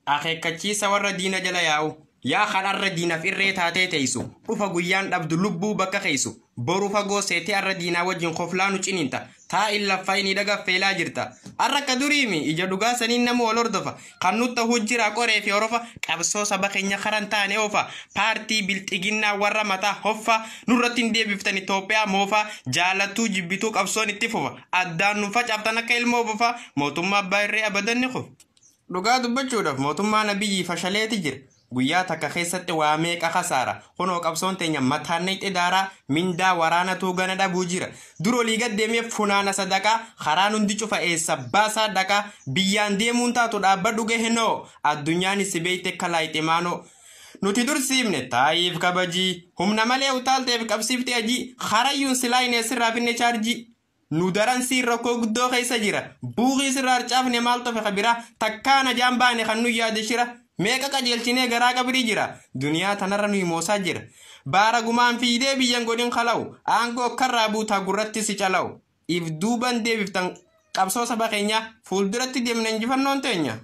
Akeekkachiisa warra diina jala yaa'u yaa kanarra diinaaf irree taatee teessu dhufa guyyaan dhabdu lubbuu bakka keessu boru fagoo seetee arra diinaa wajjin koflaanu ciniinta taa'in laffayni dhagaffelaa jirta arrakka duriimi ija dhugaa saniin nama wal hordofa kan nutta hujjiraa qoree fi horofa qabsoo saba keenya karan taane oofa paartii bilxiginnaa warra mataa hoffa nurratti hin deebiftan Itoophiyaa moofa jaalattuu jibbituu qabsoon itti fufa addaan nu facaaftan akka ilmoo bofa mootummaa abbaa irree abadanni qofa. Dhugaa dubbachuudhaaf mootummaa nabiyyi fashaleeti jira guyyaa takka keessatti waa meeqa khasaara kunoo qabsoon teenya mataanne idaaraa mindaa waraanatu gana dhabuu jira durolii gaddeemee funaana sadaqaa karaan hundi cufa eessa baasaa dhaqaa biyyaan deemuun taatu dhaabbadhu gehenoo addunyaan si beeyte kalaayite maanoo nuti dursiifne taayiif kabajii humna malee utaalteef qabsiifte ajii harayyuun silaayine sirraa finne chaarjii nu daran sirra ko guddoo keessa jira buuqii sirraa arcaafne maal tofe kabira takkaana jaambaane kan nu yaade shira meeqa qajeelchinee garaa qabrii jira duniyaa tanarra nu himoosaa jira baara gumaan fiidee biyyan godhin khalaw aangoo karraa buutaa gurratti si calaw if duuban deebiftan qabsoo saba keenya fuulduratti deemna injifannoon teenya.